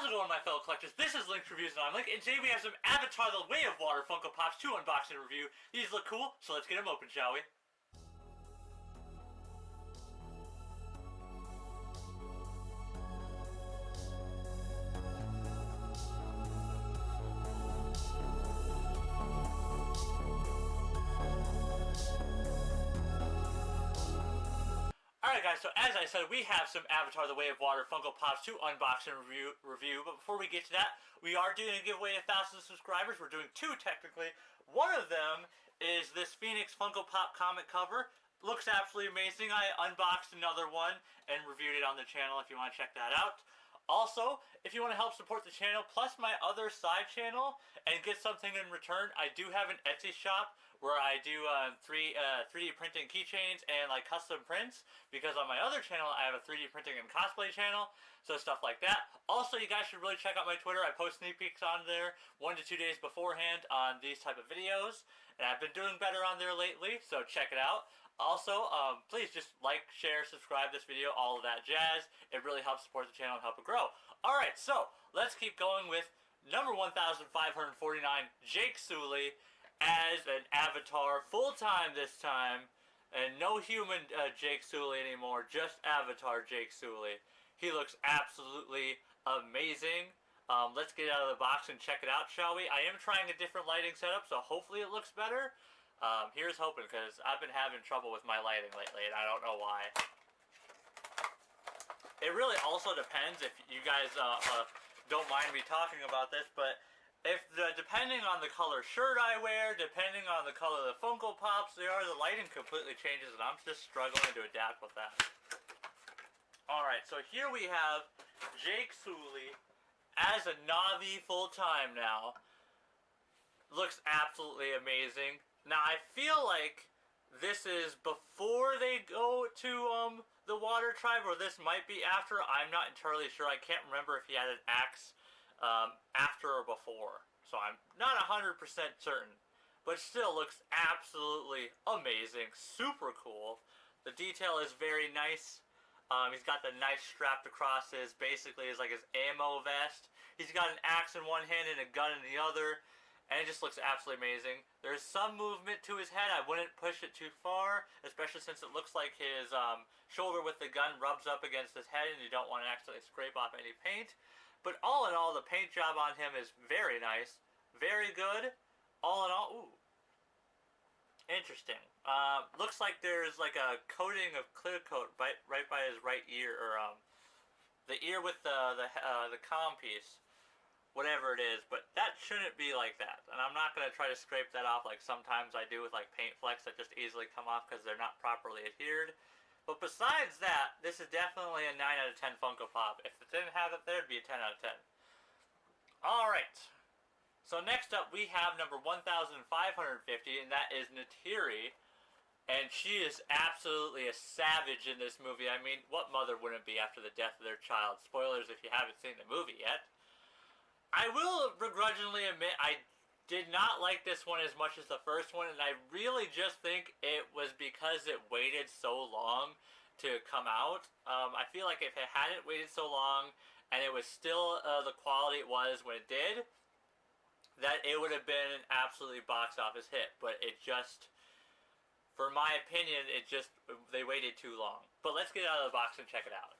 How's it going, my fellow collectors? This is Link's Reviews and I'm Link, and today we have some Avatar The Way of Water Funko Pops to unbox and review. These look cool, so let's get them open, shall we? Alright guys, so as I said, we have some Avatar The Way of Water Funko Pops to unbox and review, but before we get to that, we are doing a giveaway to 1,000 subscribers. We're doing two, technically. One of them is this Phoenix Funko Pop comic cover. Looks absolutely amazing. I unboxed another one and reviewed it on the channel if you want to check that out. Also, if you want to help support the channel, plus my other side channel, and get something in return, I do have an Etsy shop where I do 3D printing keychains and like custom prints, because on my other channel I have a 3D printing and cosplay channel, so stuff like that. Also, you guys should really check out my Twitter. I post sneak peeks on there 1 to 2 days beforehand on these type of videos, and I've been doing better on there lately, so check it out. Also, please just like, share, subscribe this video, all of that jazz. It really helps support the channel and help it grow. Alright, so let's keep going with number 1,549, Jake Sully as an Avatar, full-time this time, and no human Jake Sully anymore, just Avatar Jake Sully. He looks absolutely amazing. Let's get it out of the box and check it out, shall we? I am trying a different lighting setup, so hopefully it looks better. Here's hoping, because I've been having trouble with my lighting lately, and I don't know why. It really also depends, if you guys don't mind me talking about this, but depending on the color shirt I wear, depending on the color of the Funko Pops they are, the lighting completely changes, and I'm just struggling to adapt with that. Alright, so here we have Jake Sully as a Na'vi full-time now. Looks absolutely amazing. Now, I feel like this is before they go to the Water Tribe, or this might be after. I'm not entirely sure. I can't remember if he had an axe after or before. So I'm not 100% certain. But still looks absolutely amazing. Super cool. The detail is very nice. He's got the knife strapped across his, basically, is like his ammo vest. He's got an axe in one hand and a gun in the other. And it just looks absolutely amazing. There's some movement to his head. I wouldn't push it too far, especially since it looks like his shoulder with the gun rubs up against his head and you don't want to accidentally scrape off any paint. But all in all, the paint job on him is very nice. Very good. All in all, ooh. Interesting. Looks like there's like a coating of clear coat right by his right ear, or the ear with the comm piece. Whatever it is, but that shouldn't be like that. And I'm not going to try to scrape that off like sometimes I do with like paint flecks that just easily come off because they're not properly adhered. But besides that, this is definitely a 9 out of 10 Funko Pop. If it didn't have it there, it'd be a 10 out of 10. Alright. So next up we have number 1,550, and that is Neytiri. And she is absolutely a savage in this movie. I mean, what mother wouldn't be after the death of their child? Spoilers if you haven't seen the movie yet. I will begrudgingly admit I did not like this one as much as the first one, and I really just think it was because it waited so long to come out. I feel like if it hadn't waited so long and it was still the quality it was when it did, that it would have been an absolutely box office hit. But it just, for my opinion, they waited too long. But let's get it out of the box and check it out.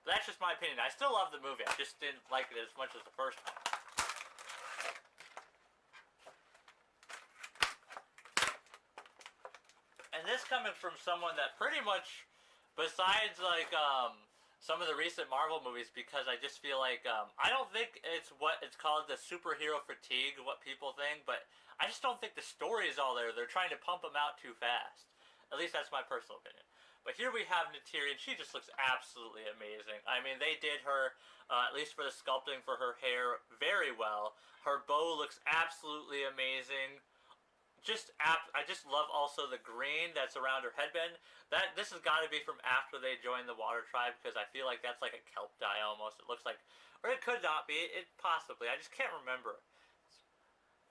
That's just my opinion. I still love the movie. I just didn't like it as much as the first one. And this coming from someone that pretty much, besides like some of the recent Marvel movies, because I just feel like I don't think it's what it's called, the superhero fatigue, what people think, but I just don't think the story is all there. They're trying to pump them out too fast. At least that's my personal opinion. But here we have Neytiri, and she just looks absolutely amazing. I mean, they did her, at least for the sculpting for her hair, very well. Her bow looks absolutely amazing. I just love also the green that's around her headband. This has got to be from after they joined the Water Tribe, because I feel like that's like a kelp dye almost. It looks like, or it could not be. It possibly. I just can't remember.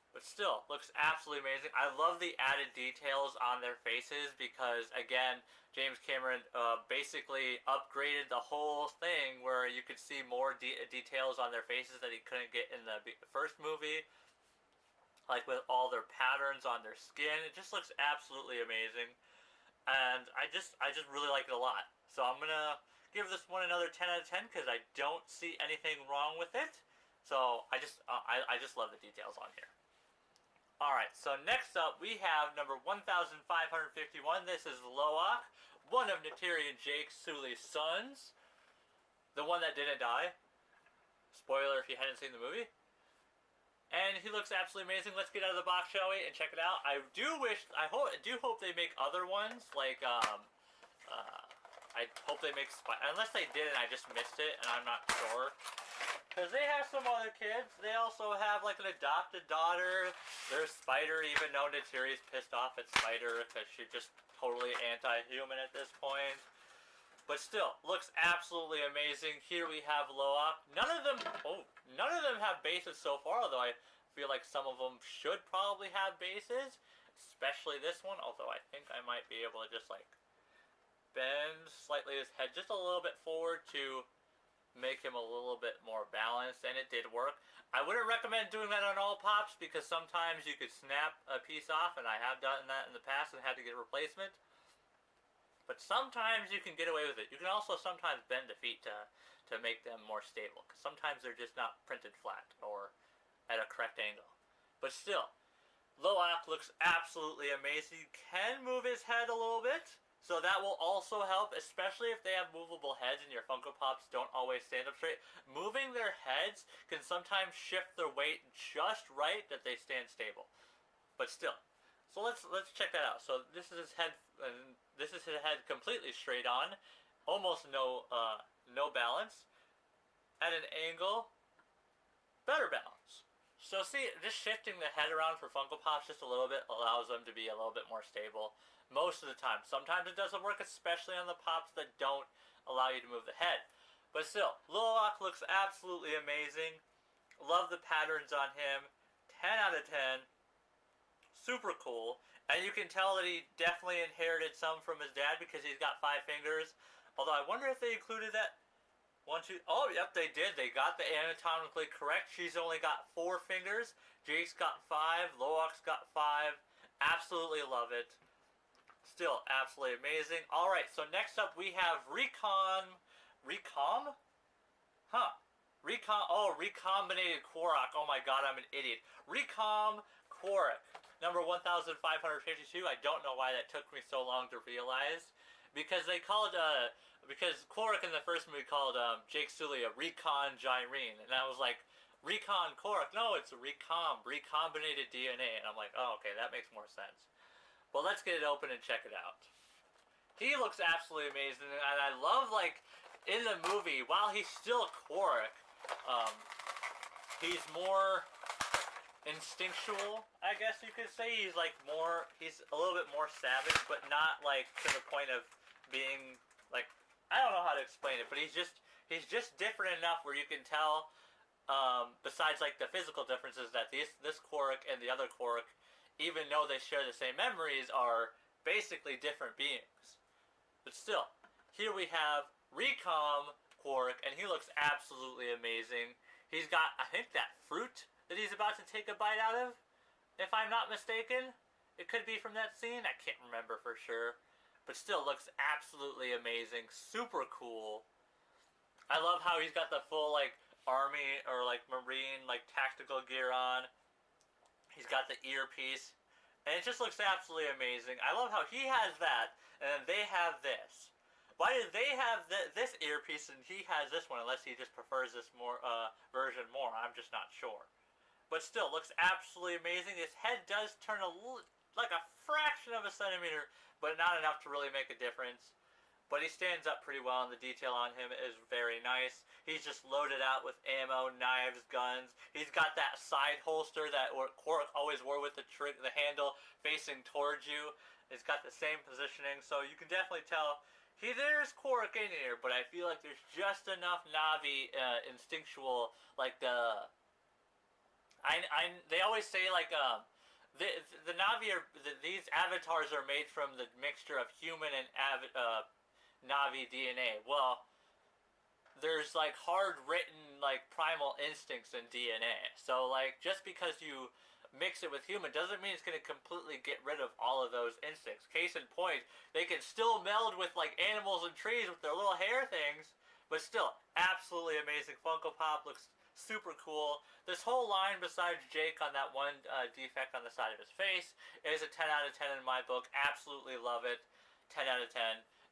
But still, looks absolutely amazing. I love the added details on their faces because, again, James Cameron basically upgraded the whole thing where you could see more details on their faces that he couldn't get in the first movie. Like with all their patterns on their skin, it just looks absolutely amazing. And I just really like it a lot. So I'm gonna give this one another 10 out of 10 because I don't see anything wrong with it. So I just love the details on here. Alright, so next up we have number 1551. This is Loak, one of Nateri and Jake Sully's sons. The one that didn't die. Spoiler if you hadn't seen the movie. And he looks absolutely amazing. Let's get out of the box, shall we, and check it out. I do hope they make other ones, like, I hope they make, unless they did and I just missed it, and I'm not sure. Because they have some other kids. They also have, like, an adopted daughter. There's Spider, even though Natiri's pissed off at Spider because she's just totally anti-human at this point. But still, looks absolutely amazing. Here we have Loak. None of them have bases so far, although I feel like some of them should probably have bases. Especially this one, although I think I might be able to just, like, bend slightly his head just a little bit forward to make him a little bit more balanced, and it did work. I wouldn't recommend doing that on all Pops because sometimes you could snap a piece off, and I have done that in the past and had to get a replacement. But sometimes you can get away with it. You can also sometimes bend the feet to make them more stable. Because sometimes they're just not printed flat or at a correct angle. But still, Loak looks absolutely amazing. He can move his head a little bit. So that will also help, especially if they have movable heads and your Funko Pops don't always stand up straight. Moving their heads can sometimes shift their weight just right that they stand stable. But still. So let's check that out. So this is his head, and this is his head completely straight on, almost no balance. At an angle, better balance. So see, just shifting the head around for Funko Pops just a little bit allows them to be a little bit more stable. Most of the time. Sometimes it doesn't work, especially on the Pops that don't allow you to move the head. But still, Loak looks absolutely amazing. Love the patterns on him. 10 out of 10. Super cool. And you can tell that he definitely inherited some from his dad because he's got 5 fingers. Although I wonder if they included that. 1, 2. Oh, yep, they did. They got the anatomically correct. She's only got 4 fingers. Jake's got 5. Loak's got 5. Absolutely love it. Still absolutely amazing. Alright, so next up we have Recom? Huh. Recombinated Quark. Oh my god, I'm an idiot. Recom Quark. Number 1552. I don't know why that took me so long to realize. Because they called, because Quark in the first movie called Jake Sully a Recon Gyrene. And I was like, Recon Quark? No, it's recombinated DNA. And I'm like, oh, okay, that makes more sense. Well, let's get it open and check it out. He looks absolutely amazing. And I love, like, in the movie, while he's still Quark, he's more instinctual, I guess you could say. He's like he's a little bit more savage, but not like to the point of being like, I don't know how to explain it, but he's just different enough where you can tell, besides like the physical differences, that this Quark and the other Quark, even though they share the same memories, are basically different beings. But still, here we have Recom Quark, and he looks absolutely amazing. He's got, I think, that fruit that he's about to take a bite out of, if I'm not mistaken. It could be from that scene. I can't remember for sure. But still looks absolutely amazing. Super cool. I love how he's got the full, like, army or, like, marine, like, tactical gear on. He's got the earpiece. And it just looks absolutely amazing. I love how he has that, and they have this. Why did they have this earpiece and he has this one, unless he just prefers this version more? I'm just not sure. But still, looks absolutely amazing. His head does turn like a fraction of a centimeter, but not enough to really make a difference. But he stands up pretty well, and the detail on him is very nice. He's just loaded out with ammo, knives, guns. He's got that side holster that Quark always wore with the handle facing towards you. It's got the same positioning, so you can definitely tell there's Quark in here, but I feel like there's just enough Navi instinctual, like the They always say like the Navi these avatars are made from the mixture of human and Navi DNA. Well, there's like hard written like primal instincts in DNA. So like just because you mix it with human doesn't mean it's going to completely get rid of all of those instincts. Case in point, they can still meld with like animals and trees with their little hair things, but still absolutely amazing. Funko Pop looks super cool. This whole line, besides Jake on that one defect on the side of his face, is a 10 out of 10 in my book. Absolutely love it. 10 out of 10.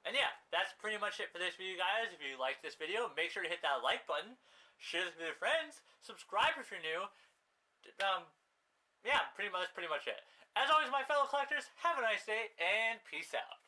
And yeah, that's pretty much it for this video, guys. If you liked this video, make sure to hit that like button, share this with your friends, subscribe if you're new. Yeah, pretty much it. As always, my fellow collectors, have a nice day, and peace out.